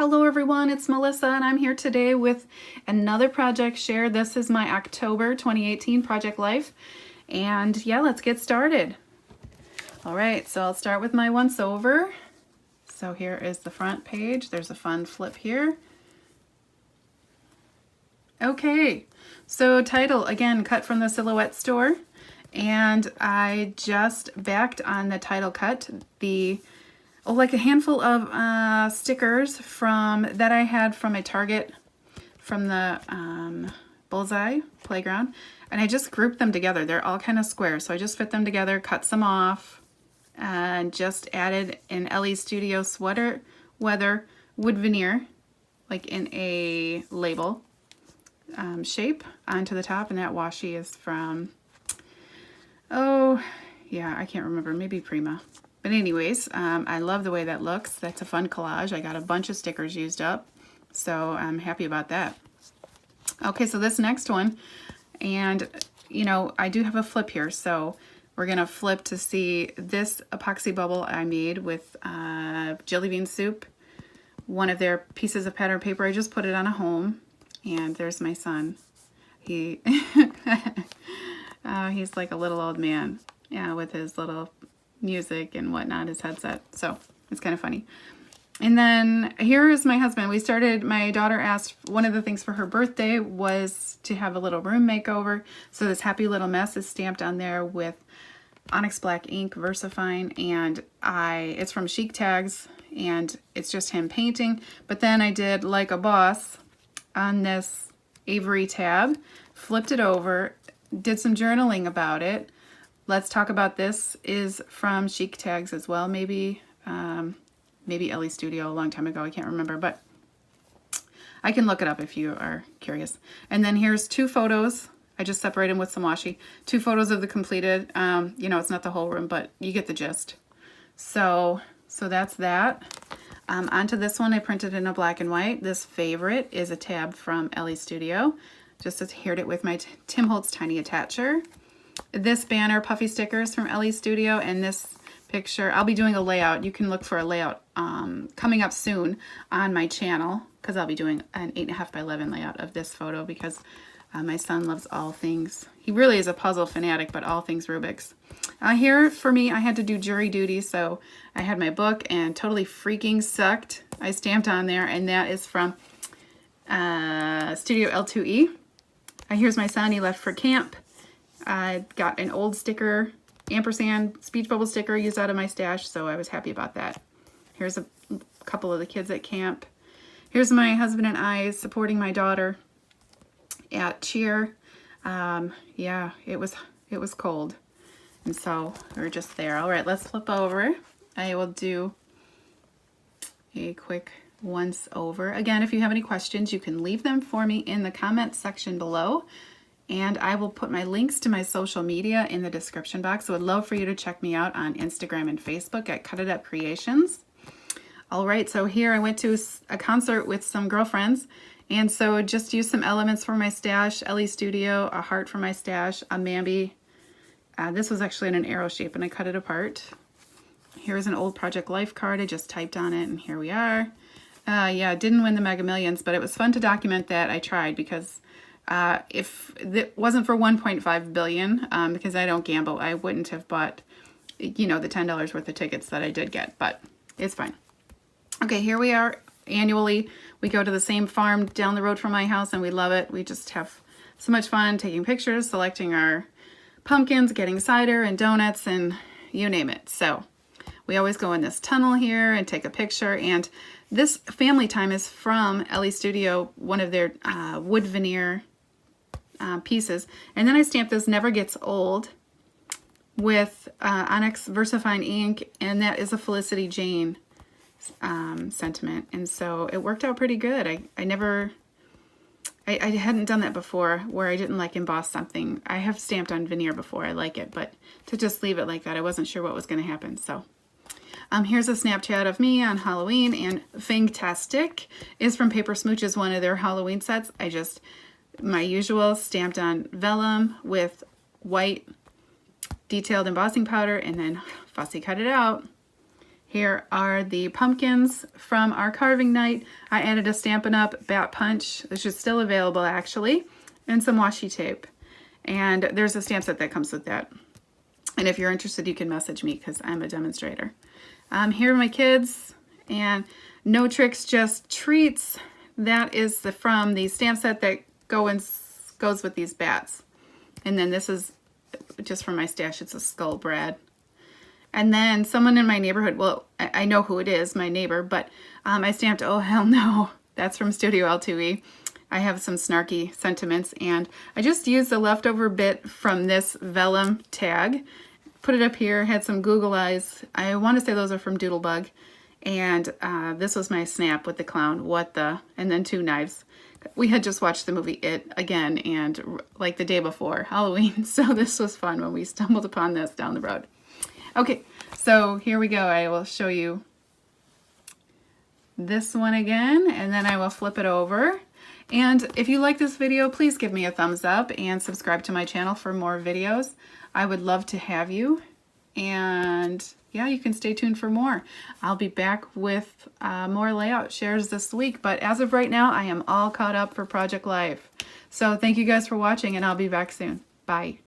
Hello everyone, it's Melissa and I'm here today with another project share. This is my October 2018 Project Life. And yeah, let's get started. All right, so I'll start with my once over. So here is the front page. There's a fun flip here. Okay, so title, again, cut from the Silhouette store. And I just backed on the title cut, like a handful of stickers that I had from a Target from the Bullseye Playground, and I just grouped them together. They're all kind of square, so I just fit them together, cut some off, and just added an LE Studio Sweater Weather wood veneer, like in a label shape, onto the top. And that washi is from, oh yeah, I can't remember, maybe Prima. But anyways, I love the way that looks. That's a fun collage. I got a bunch of stickers used up, so I'm happy about that. Okay, so this next one, and you know, I do have a flip here, so we're gonna flip to see this epoxy bubble I made with jelly bean soup, one of their pieces of pattern paper. I just put it on a home, and there's my son. He's like a little old man, yeah, with his little music and whatnot, his headset. So it's kind of funny. And then here is my husband. My daughter asked, one of the things for her birthday was to have a little room makeover. So this happy little mess is stamped on there with Onyx Black ink, VersaFine, and it's from Chic Tags, and it's just him painting. But then I did like a boss on this Avery tab, flipped it over, did some journaling about it. Let's Talk About This is from Chic Tags as well, maybe LE Studio a long time ago, I can't remember, but I can look it up if you are curious. And then here's two photos. I just separated them with some washi. Two photos of the completed, you know, it's not the whole room, but you get the gist. So that's that. Onto this one, I printed in a black and white. This favorite is a tab from LE Studio. Just adhered it with my Tim Holtz Tiny Attacher. This banner, puffy stickers from LE Studio, and this picture, I'll be doing a layout. You can look for a layout coming up soon on my channel, because I'll be doing an 8.5 by 11 layout of this photo, because my son loves all things. He really is a puzzle fanatic, but all things Rubik's. Here, for me, I had to do jury duty, so I had my book, and Totally Freaking Sucked I stamped on there, and that is from Studio L2E. Here's my son, he left for camp. I got an old sticker, ampersand speech bubble sticker used out of my stash, so I was happy about that. Here's a couple of the kids at camp. Here's my husband and I supporting my daughter at cheer. Yeah, it was cold, and so we were just there. All right, let's flip over. I will do a quick once over. Again, if you have any questions, you can leave them for me in the comments section below. And I will put my links to my social media in the description box. So I'd love for you to check me out on Instagram and Facebook at Cut It Up Creations. All right, so here I went to a concert with some girlfriends. And so just used some elements for my stash, LE Studio, a heart for my stash, a Mambi. This was actually in an arrow shape, and I cut it apart. Here's an old Project Life card. I just typed on it, and here we are. Yeah, didn't win the Mega Millions, but it was fun to document that I tried, because if it wasn't for 1.5 billion, because I don't gamble, I wouldn't have bought, you know, the $10 worth of tickets that I did get, but it's fine. Okay, here we are. Annually, we go to the same farm down the road from my house, and we love it. We just have so much fun taking pictures, selecting our pumpkins, getting cider and donuts, and you name it. So we always go in this tunnel here and take a picture. And this family time is from LE Studio, one of their wood veneer pieces. And then I stamped this Never Gets Old with Onyx VersaFine ink, and that is a Felicity Jane sentiment. And so it worked out pretty good. I hadn't done that before, where I didn't like emboss something. I have stamped on veneer before, I like it, but to just leave it like that, I wasn't sure what was going to happen. So here's a Snapchat of me on Halloween, and Fangtastic is from Paper Smooches, one of their Halloween sets. My usual stamped on vellum with white detailed embossing powder, and then fussy cut it out. Here are the pumpkins from our carving night. I added a Stampin' Up! Bat Punch, which is still available actually, and some washi tape. And there's a stamp set that comes with that. And if you're interested, you can message me because I'm a demonstrator. Here are my kids, and no tricks, just treats. That is from the stamp set that goes with these bats. And then this is just from my stash. It's a Skull Brad. And then someone in my neighborhood, well, I know who it is, my neighbor, but I stamped, oh hell no, that's from Studio L2E. I have some snarky sentiments, and I just used the leftover bit from this vellum tag, put it up here, had some Google eyes. I want to say those are from Doodlebug. And this was my snap with the clown, and then 2 knives. We had just watched the movie It again, and like the day before Halloween, so this was fun when we stumbled upon this down the road. Okay, so here we go. I will show you this one again, and then I will flip it over. And if you like this video, please give me a thumbs up and subscribe to my channel for more videos. I would love to have you. And yeah, you can stay tuned for more. I'll be back with more layout shares this week, but as of right now, I am all caught up for Project Life. So thank you guys for watching, and I'll be back soon. Bye.